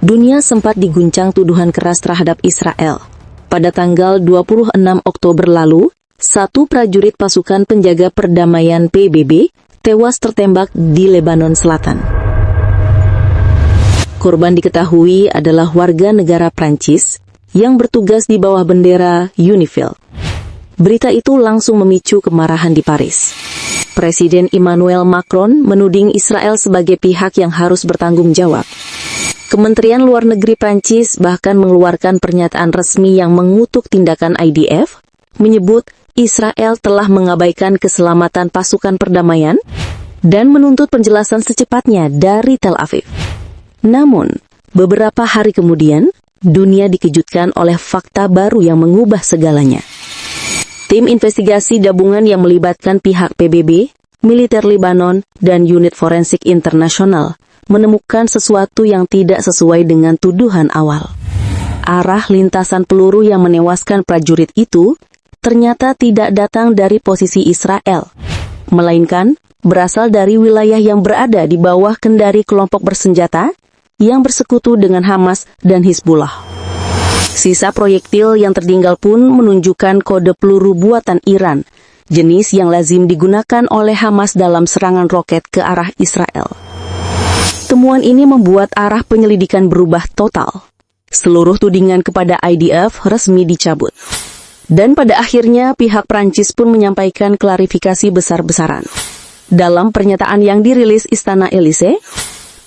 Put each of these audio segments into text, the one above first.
Dunia sempat diguncang tuduhan keras terhadap Israel. Pada tanggal 26 Oktober lalu, satu prajurit pasukan penjaga perdamaian PBB tewas tertembak di Lebanon Selatan. Korban diketahui adalah warga negara Prancis yang bertugas di bawah bendera UNIFIL. Berita itu langsung memicu kemarahan di Paris. Presiden Emmanuel Macron menuding Israel sebagai pihak yang harus bertanggung jawab. Kementerian Luar Negeri Prancis bahkan mengeluarkan pernyataan resmi yang mengutuk tindakan IDF, menyebut Israel telah mengabaikan keselamatan pasukan perdamaian dan menuntut penjelasan secepatnya dari Tel Aviv. Namun, beberapa hari kemudian, dunia dikejutkan oleh fakta baru yang mengubah segalanya. Tim investigasi gabungan yang melibatkan pihak PBB, militer Lebanon, dan unit forensik internasional menemukan sesuatu yang tidak sesuai dengan tuduhan awal. Arah lintasan peluru yang menewaskan prajurit itu ternyata tidak datang dari posisi Israel, melainkan berasal dari wilayah yang berada di bawah kendali kelompok bersenjata yang bersekutu dengan Hamas dan Hizbullah. Sisa proyektil yang tertinggal pun menunjukkan kode peluru buatan Iran, jenis yang lazim digunakan oleh Hamas dalam serangan roket ke arah Israel. Temuan ini membuat arah penyelidikan berubah total. Seluruh tudingan kepada IDF resmi dicabut. Dan pada akhirnya pihak Prancis pun menyampaikan klarifikasi besar-besaran. Dalam pernyataan yang dirilis Istana Elysee,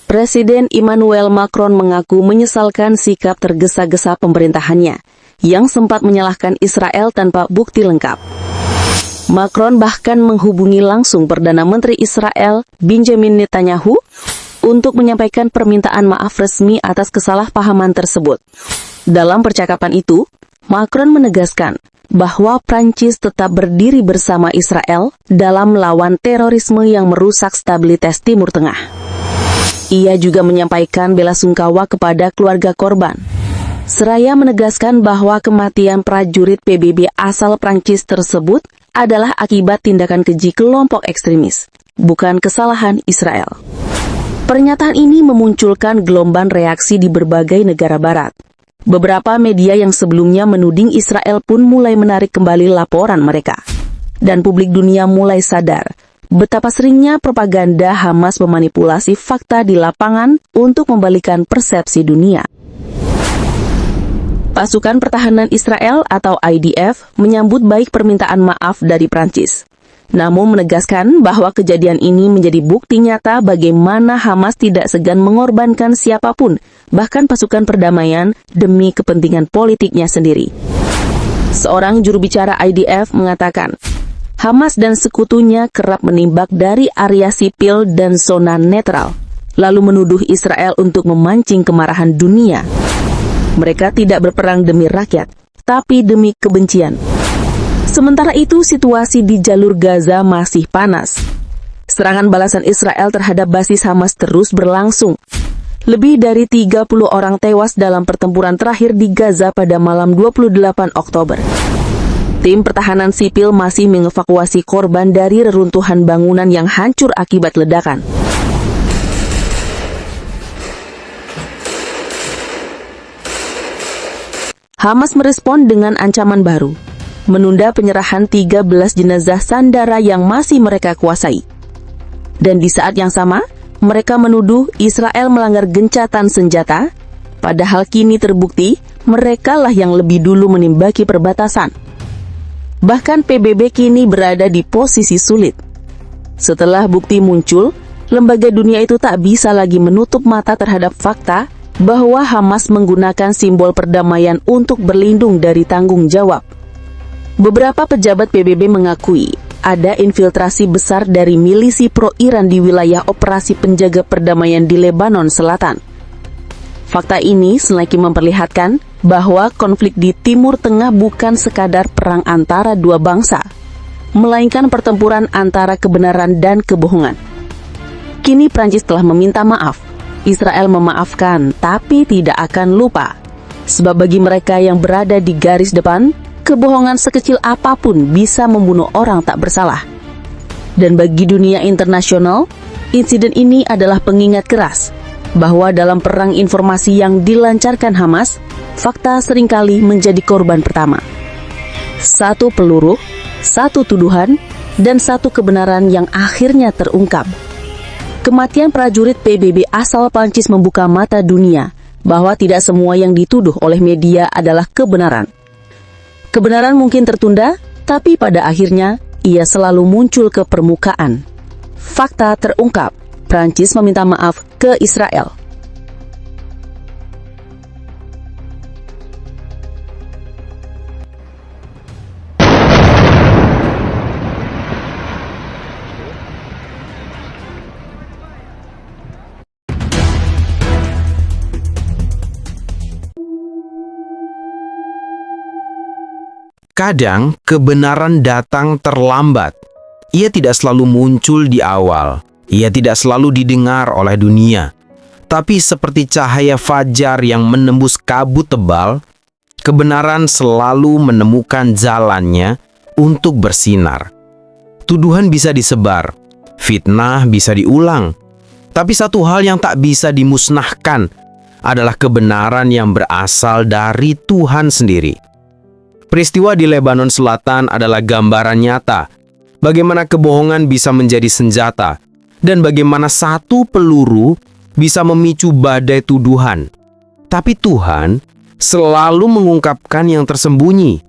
Presiden Emmanuel Macron mengaku menyesalkan sikap tergesa-gesa pemerintahannya, yang sempat menyalahkan Israel tanpa bukti lengkap. Macron bahkan menghubungi langsung Perdana Menteri Israel, Benjamin Netanyahu, untuk menyampaikan permintaan maaf resmi atas kesalahpahaman tersebut. Dalam percakapan itu, Macron menegaskan bahwa Prancis tetap berdiri bersama Israel dalam melawan terorisme yang merusak stabilitas Timur Tengah. Ia juga menyampaikan belasungkawa kepada keluarga korban, seraya menegaskan bahwa kematian prajurit PBB asal Prancis tersebut adalah akibat tindakan keji kelompok ekstremis, bukan kesalahan Israel. Pernyataan ini memunculkan gelombang reaksi di berbagai negara barat. Beberapa media yang sebelumnya menuding Israel pun mulai menarik kembali laporan mereka. Dan publik dunia mulai sadar betapa seringnya propaganda Hamas memanipulasi fakta di lapangan untuk membalikan persepsi dunia. Pasukan Pertahanan Israel atau IDF menyambut baik permintaan maaf dari Prancis. Namun menegaskan bahwa kejadian ini menjadi bukti nyata bagaimana Hamas tidak segan mengorbankan siapapun, bahkan pasukan perdamaian, demi kepentingan politiknya sendiri. Seorang juru bicara IDF mengatakan, Hamas dan sekutunya kerap menembak dari area sipil dan zona netral, lalu menuduh Israel untuk memancing kemarahan dunia. Mereka tidak berperang demi rakyat, tapi demi kebencian. Sementara itu, situasi di jalur Gaza masih panas. Serangan balasan Israel terhadap basis Hamas terus berlangsung. Lebih dari 30 orang tewas dalam pertempuran terakhir di Gaza pada malam 28 Oktober. Tim pertahanan sipil masih mengevakuasi korban dari reruntuhan bangunan yang hancur akibat ledakan. Hamas merespon dengan ancaman baru, menunda penyerahan 13 jenazah sandera yang masih mereka kuasai. Dan di saat yang sama, mereka menuduh Israel melanggar gencatan senjata, padahal kini terbukti merekalah yang lebih dulu menembaki perbatasan. Bahkan PBB kini berada di posisi sulit. Setelah bukti muncul, lembaga dunia itu tak bisa lagi menutup mata terhadap fakta bahwa Hamas menggunakan simbol perdamaian untuk berlindung dari tanggung jawab. Beberapa pejabat PBB mengakui ada infiltrasi besar dari milisi pro-Iran di wilayah operasi penjaga perdamaian di Lebanon Selatan. Fakta ini semakin memperlihatkan bahwa konflik di Timur Tengah bukan sekadar perang antara dua bangsa, melainkan pertempuran antara kebenaran dan kebohongan. Kini Prancis telah meminta maaf. Israel memaafkan, tapi tidak akan lupa. Sebab bagi mereka yang berada di garis depan, kebohongan sekecil apapun bisa membunuh orang tak bersalah. Dan bagi dunia internasional, insiden ini adalah pengingat keras bahwa dalam perang informasi yang dilancarkan Hamas, fakta seringkali menjadi korban pertama. Satu peluru, satu tuduhan, dan satu kebenaran yang akhirnya terungkap. Kematian prajurit PBB asal Prancis membuka mata dunia bahwa tidak semua yang dituduh oleh media adalah kebenaran. Kebenaran mungkin tertunda, tapi pada akhirnya ia selalu muncul ke permukaan. Fakta terungkap, Prancis meminta maaf ke Israel. Kadang kebenaran datang terlambat. Ia tidak selalu muncul di awal. Ia tidak selalu didengar oleh dunia. Tapi seperti cahaya fajar yang menembus kabut tebal, kebenaran selalu menemukan jalannya untuk bersinar. Tuduhan bisa disebar, fitnah bisa diulang. Tapi satu hal yang tak bisa dimusnahkan adalah kebenaran yang berasal dari Tuhan sendiri. Peristiwa di Lebanon Selatan adalah gambaran nyata bagaimana kebohongan bisa menjadi senjata dan bagaimana satu peluru bisa memicu badai tuduhan. Tapi Tuhan selalu mengungkapkan yang tersembunyi.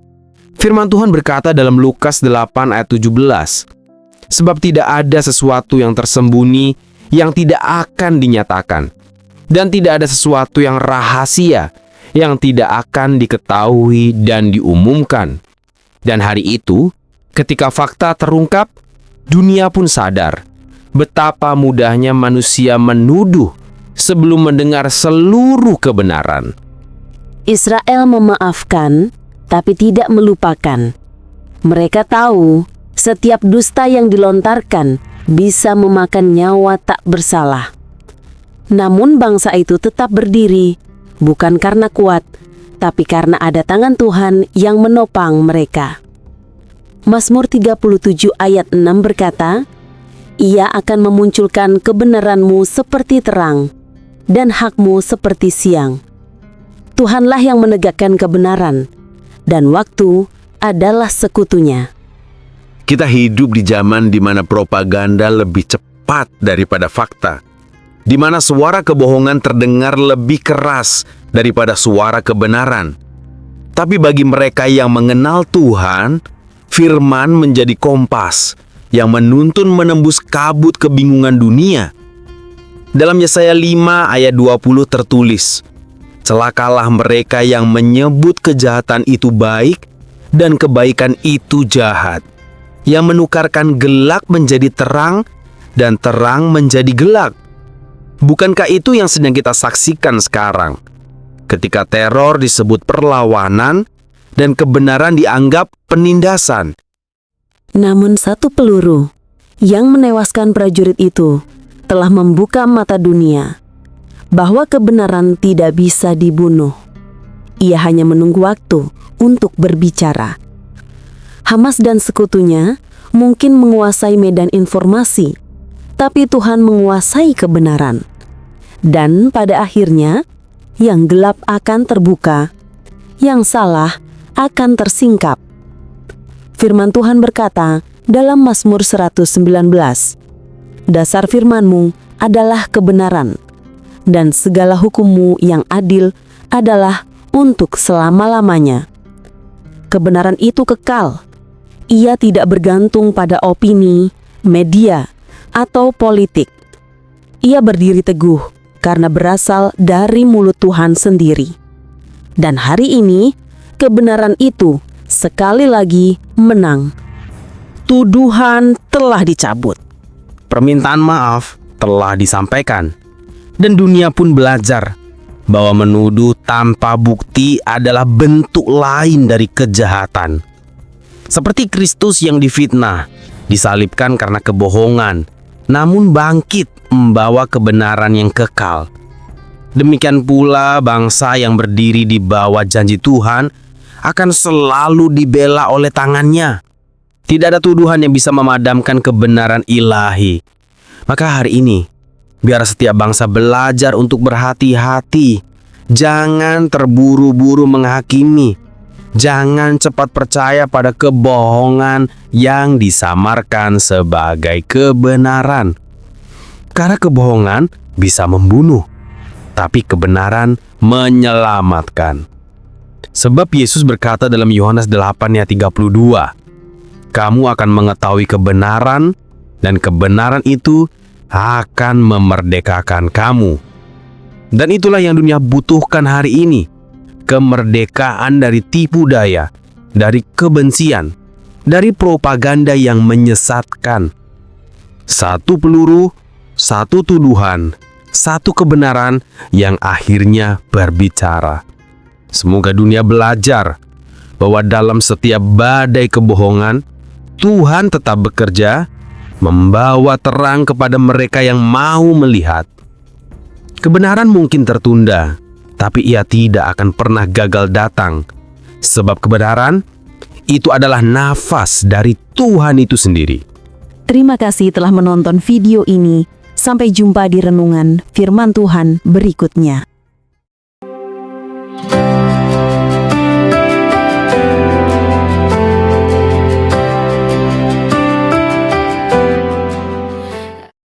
Firman Tuhan berkata dalam Lukas 8 ayat 17, "Sebab tidak ada sesuatu yang tersembunyi yang tidak akan dinyatakan, dan tidak ada sesuatu yang rahasia yang tidak akan diketahui dan diumumkan." Dan hari itu, ketika fakta terungkap, dunia pun sadar betapa mudahnya manusia menuduh sebelum mendengar seluruh kebenaran. Israel memaafkan, tapi tidak melupakan. Mereka tahu setiap dusta yang dilontarkan bisa memakan nyawa tak bersalah. Namun bangsa itu tetap berdiri, bukan karena kuat, tapi karena ada tangan Tuhan yang menopang mereka. Mazmur 37 ayat 6 berkata, "Ia akan memunculkan kebenaranmu seperti terang, dan hakmu seperti siang." Tuhanlah yang menegakkan kebenaran, dan waktu adalah sekutunya. Kita hidup di zaman di mana propaganda lebih cepat daripada fakta, di mana suara kebohongan terdengar lebih keras daripada suara kebenaran. Tapi bagi mereka yang mengenal Tuhan, firman menjadi kompas yang menuntun menembus kabut kebingungan dunia. Dalam Yesaya 5 ayat 20 tertulis, "Celakalah mereka yang menyebut kejahatan itu baik dan kebaikan itu jahat, yang menukarkan gelap menjadi terang dan terang menjadi gelap." Bukankah itu yang sedang kita saksikan sekarang? Ketika teror disebut perlawanan dan kebenaran dianggap penindasan. Namun satu peluru yang menewaskan prajurit itu telah membuka mata dunia bahwa kebenaran tidak bisa dibunuh. Ia hanya menunggu waktu untuk berbicara. Hamas dan sekutunya mungkin menguasai medan informasi, tapi Tuhan menguasai kebenaran. Dan pada akhirnya, yang gelap akan terbuka, yang salah akan tersingkap. Firman Tuhan berkata dalam Mazmur 119, "Dasar firman-Mu adalah kebenaran, dan segala hukum-Mu yang adil adalah untuk selama-lamanya." Kebenaran itu kekal. Ia tidak bergantung pada opini, media, atau politik. Ia berdiri teguh karena berasal dari mulut Tuhan sendiri. Dan hari ini, kebenaran itu sekali lagi menang. Tuduhan telah dicabut. Permintaan maaf telah disampaikan. Dan dunia pun belajar bahwa menuduh tanpa bukti adalah bentuk lain dari kejahatan. Seperti Kristus yang difitnah, disalibkan karena kebohongan, namun bangkit membawa kebenaran yang kekal. Demikian pula bangsa yang berdiri di bawah janji Tuhan akan selalu dibela oleh tangannya. Tidak ada tuduhan yang bisa memadamkan kebenaran ilahi. Maka hari ini, Biar setiap bangsa belajar untuk berhati-hati. Jangan terburu-buru menghakimi. Jangan cepat percaya pada kebohongan yang disamarkan sebagai kebenaran. Karena kebohongan bisa membunuh, tapi kebenaran menyelamatkan. Sebab Yesus berkata dalam Yohanes 8 ayat 32, "Kamu akan mengetahui kebenaran, dan kebenaran itu akan memerdekakan kamu." Dan itulah yang dunia butuhkan hari ini. Kemerdekaan dari tipu daya, dari kebencian, dari propaganda yang menyesatkan. Satu peluru, satu tuduhan, satu kebenaran yang akhirnya berbicara. Semoga dunia belajar bahwa dalam setiap badai kebohongan, Tuhan tetap bekerja, membawa terang kepada mereka yang mau melihat. Kebenaran mungkin tertunda, tapi ia tidak akan pernah gagal datang. Sebab kebenaran itu adalah nafas dari Tuhan itu sendiri. Terima kasih telah menonton video ini. Sampai jumpa di renungan Firman Tuhan berikutnya.